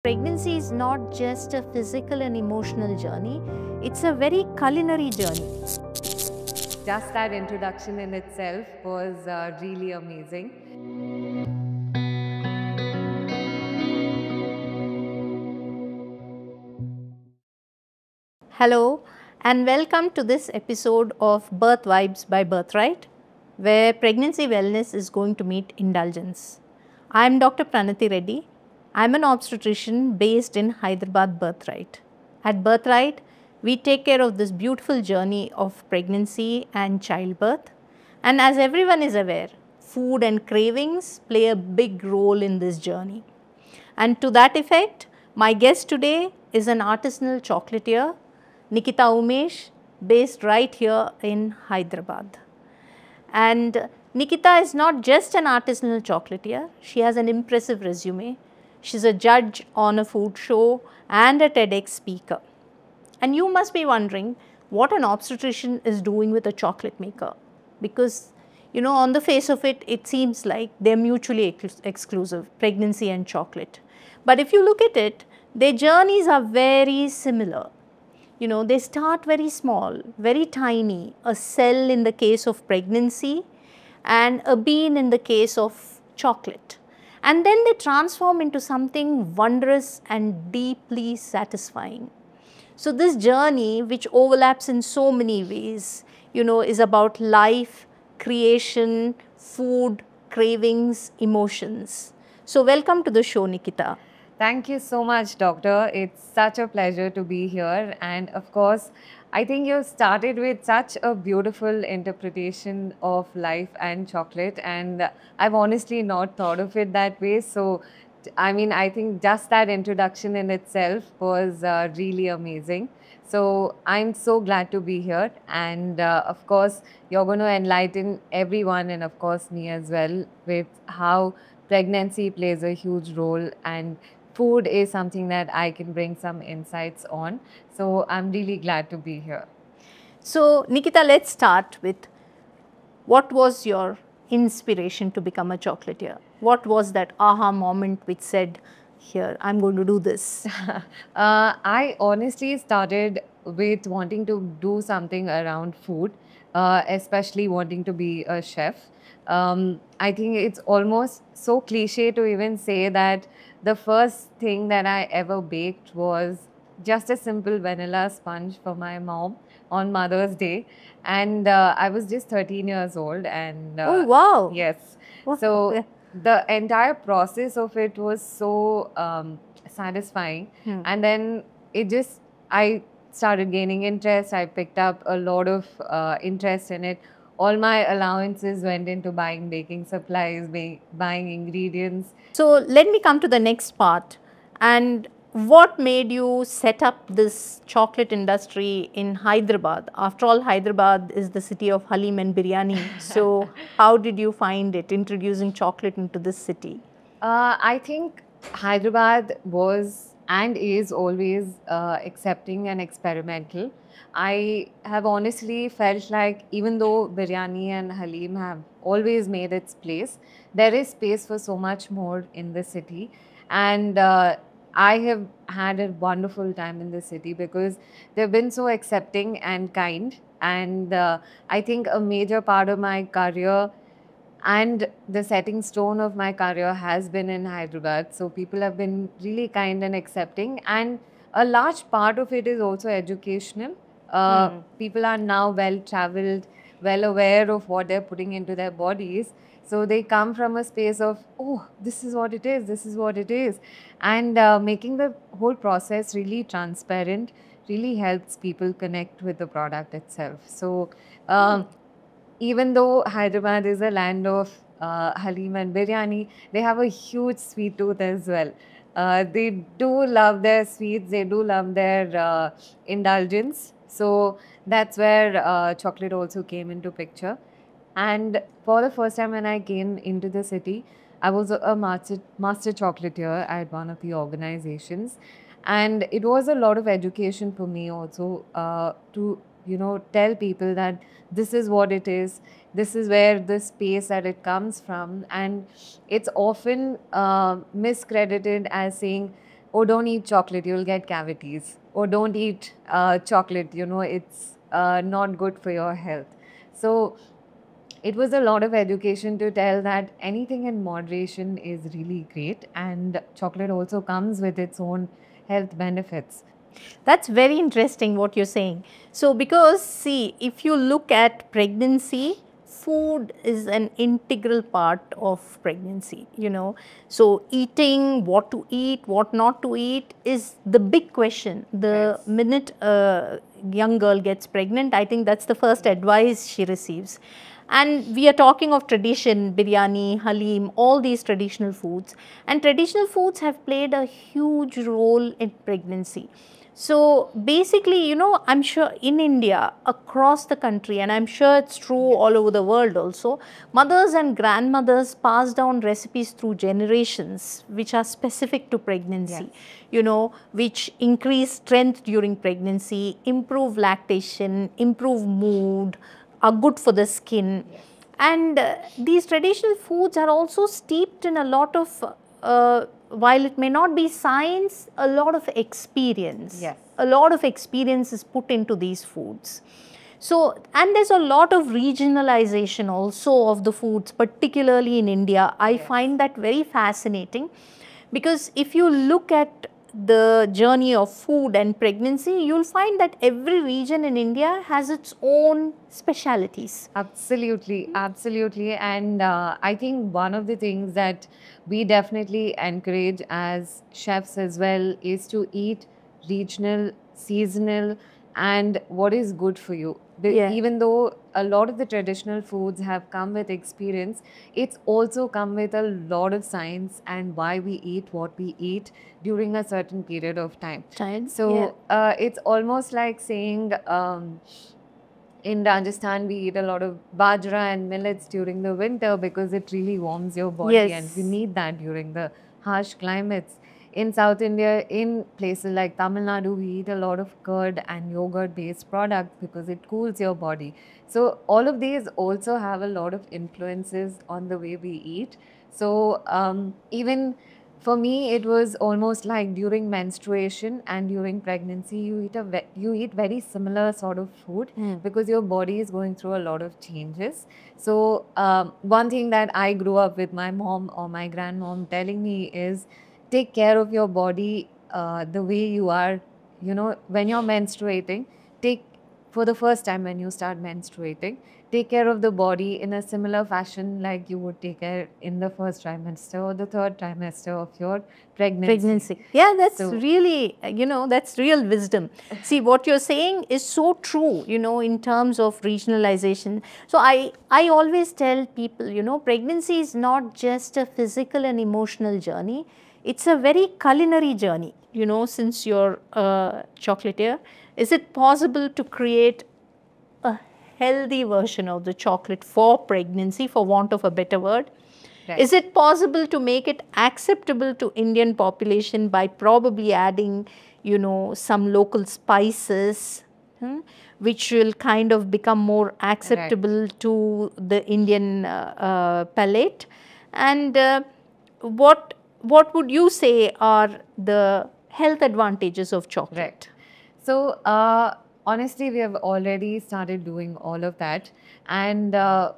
Pregnancy is not just a physical and emotional journey, it's a very culinary journey. Just that introduction in itself was really amazing. Hello, and welcome to this episode of Birth Vibes by Birthright, where pregnancy wellness is going to meet indulgence. I am Dr. Pranati Reddy. I am an obstetrician based in Hyderabad, Birthright. At Birthright, we take care of this beautiful journey of pregnancy and childbirth. And as everyone is aware, food and cravings play a big role in this journey. And to that effect, my guest today is an artisanal chocolatier, Nikita Umesh, based right here in Hyderabad. And Nikita is not just an artisanal chocolatier, she has an impressive resume. She's a judge on a food show and a TEDx speaker. And you must be wondering what an obstetrician is doing with a chocolate maker, because on the face of it, it seems like they're mutually exclusive, pregnancy and chocolate. But if you look at it, their journeys are very similar. They start very small, very tiny, a cell in the case of pregnancy and a bean in the case of chocolate. And then they transform into something wondrous and deeply satisfying. So this journey, which overlaps in so many ways, is about life, creation, food, cravings, emotions. So welcome to the show, Nikita. Thank you so much, Doctor. It's such a pleasure to be here. And of course, I think you started with such a beautiful interpretation of life and chocolate. And I've honestly not thought of it that way. So, I think just that introduction in itself was really amazing. So, I'm so glad to be here. And of course, you're going to enlighten everyone and, of course, me as well with how pregnancy plays a huge role and food is something that I can bring some insights on. So I'm really glad to be here. So, Nikita, let's start with what was your inspiration to become a chocolatier? What was that aha moment which said, here, I'm going to do this? I honestly started with wanting to do something around food, especially wanting to be a chef. I think it's almost so cliche to even say that the first thing that I ever baked was just a simple vanilla sponge for my mom on Mother's Day. And I was just 13 years old. And Oh, wow. yes. Wow. So Yeah. the entire process of it was so satisfying. And then I started gaining interest. I picked up a lot of interest in it. All my allowances went into buying baking supplies, buying ingredients. So, let me come to the next part. And what made you set up this chocolate industry in Hyderabad? After all, Hyderabad is the city of Halim and biryani. So, how did you find it introducing chocolate into this city? I think Hyderabad was and is always accepting and experimental. I have honestly felt like even though biryani and halim have always made its place, there is space for so much more in the city. And I have had a wonderful time in the city because they've been so accepting and kind. And I think a major part of my career and the setting stone of my career has been in Hyderabad. So people have been really kind and accepting. And a large part of it is also educational. People are now well traveled, well aware of what they're putting into their bodies. So they come from a space of, oh, this is what it is, this is what it is. And making the whole process really transparent really helps people connect with the product itself. So even though Hyderabad is a land of halim and biryani, they have a huge sweet tooth as well. They do love their sweets, they do love their indulgence. So that's where chocolate also came into picture. And for the first time when I came into the city, I was a master chocolatier at one of the organizations. And it was a lot of education for me also to tell people that this is what it is, this is where the space that it comes from. And it's often miscredited as saying oh, don't eat chocolate, you'll get cavities. Or don't eat chocolate, you know, it's not good for your health. So it was a lot of education to tell that anything in moderation is really great, and chocolate also comes with its own health benefits. That's very interesting what you're saying. So, because see, if you look at pregnancy, food is an integral part of pregnancy, you know. So, eating, what to eat, what not to eat is the big question. The Yes. minute a young girl gets pregnant, I think that's the first advice she receives. And we are talking of tradition, biryani, halim, all these traditional foods. And traditional foods have played a huge role in pregnancy. So basically, you know, I'm sure in India, across the country, and I'm sure it's true all over the world also, mothers and grandmothers pass down recipes through generations which are specific to pregnancy, Yes. you know, which increase strength during pregnancy, improve lactation, improve mood, are good for the skin. Yes. And these traditional foods are also steeped in a lot of, while it may not be science, a lot of experience. Yes. A lot of experience is put into these foods. So, and there's a lot of regionalization also of the foods, particularly in India. I Yes. find that very fascinating, because if you look at the journey of food and pregnancy, you'll find that every region in India has its own specialities. Absolutely, absolutely. And I think one of the things that we definitely encourage as chefs as well is to eat regional, seasonal, and what is good for you. Yeah. Even though a lot of the traditional foods have come with experience, it's also come with a lot of science and why we eat what we eat during a certain period of time. Child, So it's almost like saying, in Rajasthan, we eat a lot of bajra and millets during the winter because it really warms your body, and we yes. need that during the harsh climates. In South India, in places like Tamil Nadu, we eat a lot of curd and yogurt based products because it cools your body. So, all of these also have a lot of influences on the way we eat. So, even for me, it was almost like during menstruation and during pregnancy, you eat very similar sort of food because your body is going through a lot of changes. So one thing that I grew up with my mom or my grandmom telling me is take care of your body the way you are. You know, when you're menstruating, take for the first time when you start menstruating, take care of the body in a similar fashion like you would take care in the first trimester or the third trimester of your pregnancy. Yeah, that's So- really, you know, that's real wisdom. See, what you're saying is so true, you know, in terms of regionalization. So I always tell people, you know, pregnancy is not just a physical and emotional journey. It's a very culinary journey, you know, since you're a chocolatier. Is it possible to create a healthy version of the chocolate for pregnancy, for want of a better word? Right. Is it possible to make it acceptable to Indian population by probably adding, you know, some local spices, which will kind of become more acceptable to the Indian palate? And what would you say are the health advantages of chocolate? Right. So, honestly, we have already started doing all of that. And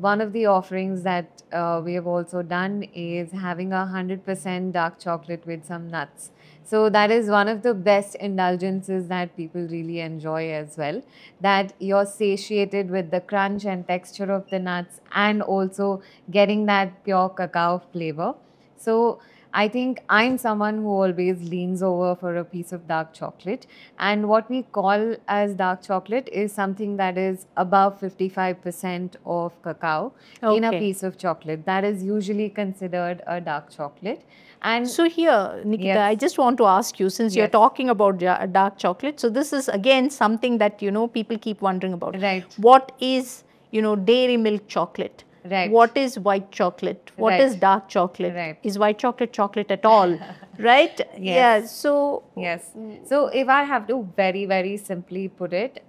one of the offerings that we have also done is having 100% dark chocolate with some nuts. So, that is one of the best indulgences that people really enjoy as well. That you're satiated with the crunch and texture of the nuts and also getting that pure cacao flavor. So, I think I'm someone who always leans over for a piece of dark chocolate. And what we call as dark chocolate is something that is above 55% of cacao in a Okay. piece of chocolate. That is usually considered a dark chocolate. And So here, Nikita, Yes. I just want to ask you, since you're Yes. talking about dark chocolate, so this is again something that, you know, people keep wondering about. Right. What is, you know, dairy milk chocolate? Right. What is white chocolate? What is Right. dark chocolate? Right. Is white chocolate chocolate at all? Right? Yeah. So Yes. So if I have to very, very simply put it,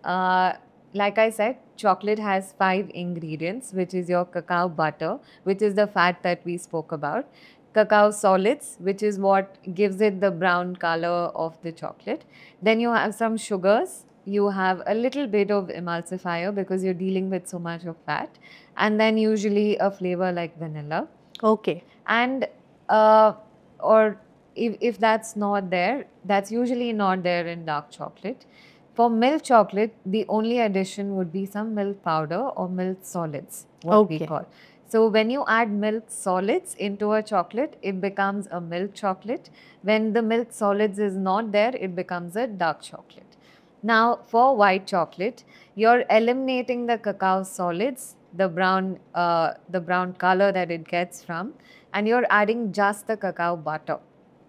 like I said, chocolate has 5 ingredients, which is your cacao butter, which is the fat that we spoke about. cacao solids, which is what gives it the brown color of the chocolate. Then you have some sugars. You have a little bit of emulsifier because you're dealing with so much of fat. And then usually a flavor like vanilla. Okay. And or if that's not there, that's usually not there in dark chocolate. For milk chocolate, the only addition would be some milk powder or milk solids, what we Okay. call. So when you add milk solids into a chocolate, it becomes a milk chocolate. When the milk solids is not there, it becomes a dark chocolate. Now for white chocolate, you're eliminating the cacao solids, the brown color that it gets from, and you're adding just the cacao butter.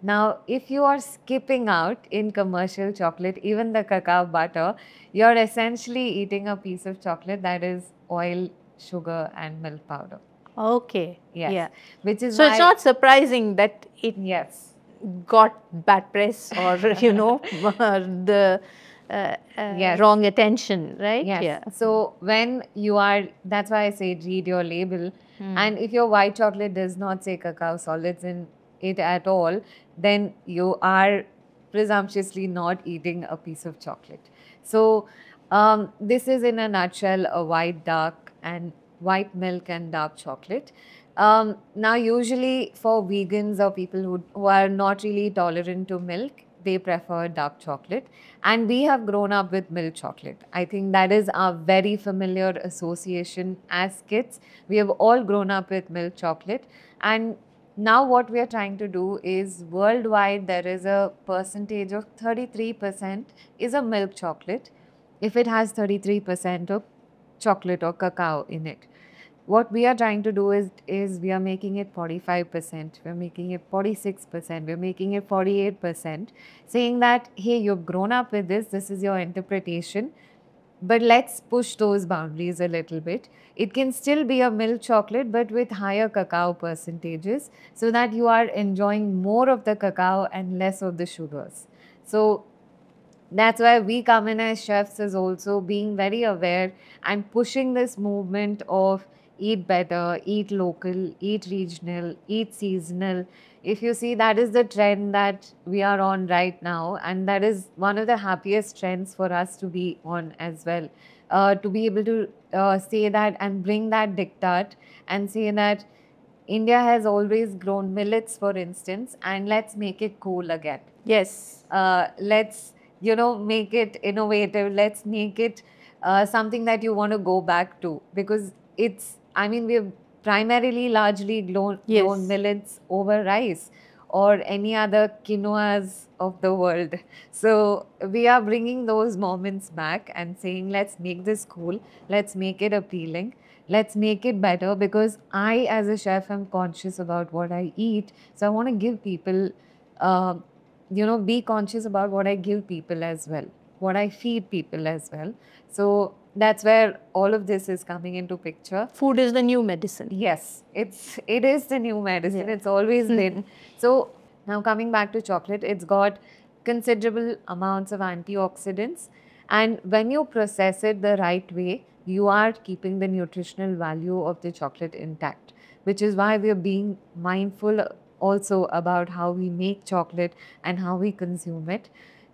Now, if you are skipping out in commercial chocolate, even the cacao butter, you're essentially eating a piece of chocolate that is oil, sugar, and milk powder. Okay. Yes. Yeah. Which is So why, it's not surprising that it yes. got bad press or the Yes. wrong attention, right? Yes. Yeah. So when you are, that's why I say read your label. And if your white chocolate does not say cacao solids in it at all, then you are presumptuously not eating a piece of chocolate. So this is in a nutshell a white, dark, and white milk and dark chocolate. Now, usually for vegans or people who are not really tolerant to milk, they prefer dark chocolate. And we have grown up with milk chocolate. I think that is our very familiar association as kids. We have all grown up with milk chocolate. And now what we are trying to do is worldwide there is a percentage of 33% is a milk chocolate if it has 33% of chocolate or cacao in it. What we are trying to do is we are making it 45%, we're making it 46%, we're making it 48%, saying that, hey, you've grown up with this is your interpretation, but let's push those boundaries a little bit. It can still be a milk chocolate, but with higher cacao percentages, so that you are enjoying more of the cacao and less of the sugars. So that's why we come in as chefs as also being very aware and pushing this movement of eat better, eat local, eat regional, eat seasonal. If you see, that is the trend that we are on right now, and that is one of the happiest trends for us to be on as well. To be able to say that and bring that diktat and say that India has always grown millets, for instance, and let's make it cool again. Yes. Let's make it innovative. Let's make it something that you want to go back to, because we've primarily largely grown millets over rice or any other quinoas of the world. So we are bringing those moments back and saying, let's make this cool, let's make it appealing, let's make it better, because I as a chef am conscious about what I eat. So I want to give people be conscious about what I give people as well, what I feed people as well. So that's where all of this is coming into picture. Food is the new medicine. Yes, it is the new medicine. It's always been. So now coming back to chocolate, it's got considerable amounts of antioxidants, and when you process it the right way, you are keeping the nutritional value of the chocolate intact, which is why we are being mindful also about how we make chocolate and how we consume it.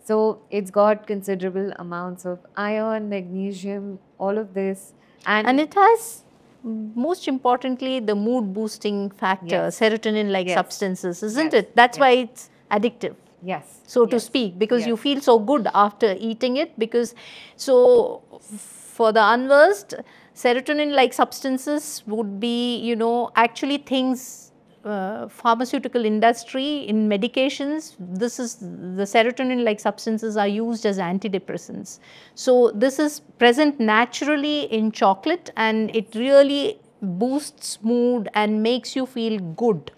So it's got considerable amounts of iron, magnesium, all of this. And it has, most importantly, the mood boosting factor, serotonin like substances, isn't it? That's why it's addictive. Yes. So to speak, because you feel so good after eating it, because so for the unversed, serotonin like substances would be, actually things pharmaceutical industry in medications, this is the serotonin like substances are used as antidepressants. So this is present naturally in chocolate, and it really boosts mood and makes you feel good.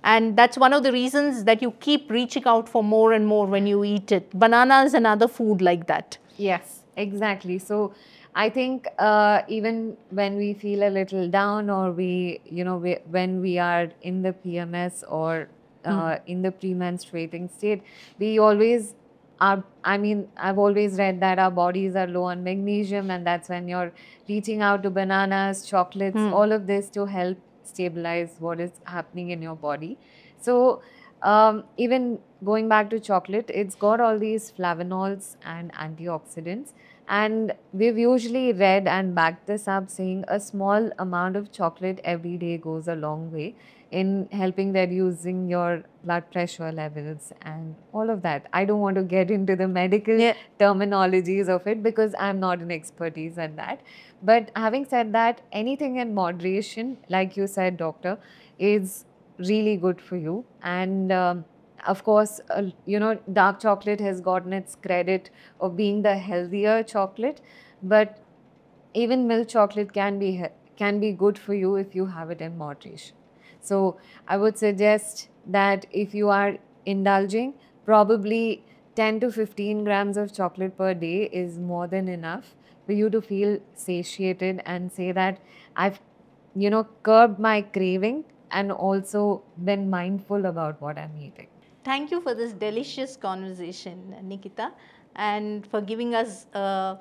And that's one of the reasons that you keep reaching out for more and more when you eat it. Banana is another food like that. Yes, exactly. So I think even when we feel a little down, or when we are in the PMS or in the premenstruating state, we always I've always read that our bodies are low on magnesium, and that's when you're reaching out to bananas, chocolates, all of this to help stabilize what is happening in your body. So even going back to chocolate, it's got all these flavonols and antioxidants. And we've usually read and backed this up saying a small amount of chocolate every day goes a long way in helping reducing your blood pressure levels and all of that. I don't want to get into the medical Yeah. terminologies of it because I'm not an expertise at that. But having said that, anything in moderation, like you said, doctor, is really good for you. And of course, dark chocolate has gotten its credit of being the healthier chocolate, but even milk chocolate can be good for you if you have it in moderation. So I would suggest that if you are indulging, probably 10 to 15 grams of chocolate per day is more than enough for you to feel satiated and say that I've curbed my craving and also been mindful about what I'm eating. Thank you for this delicious conversation, Nikita, and for giving us a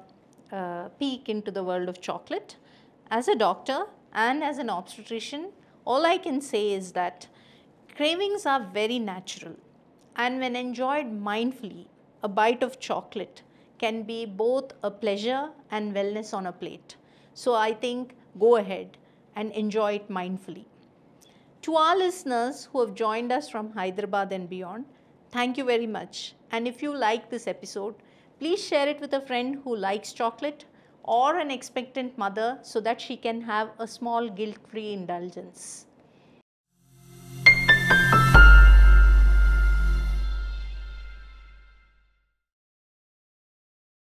peek into the world of chocolate. As a doctor and as an obstetrician, all I can say is that cravings are very natural, and when enjoyed mindfully, a bite of chocolate can be both a pleasure and wellness on a plate. So I think go ahead and enjoy it mindfully. To our listeners who have joined us from Hyderabad and beyond, thank you very much. And if you like this episode, please share it with a friend who likes chocolate or an expectant mother so that she can have a small guilt free indulgence.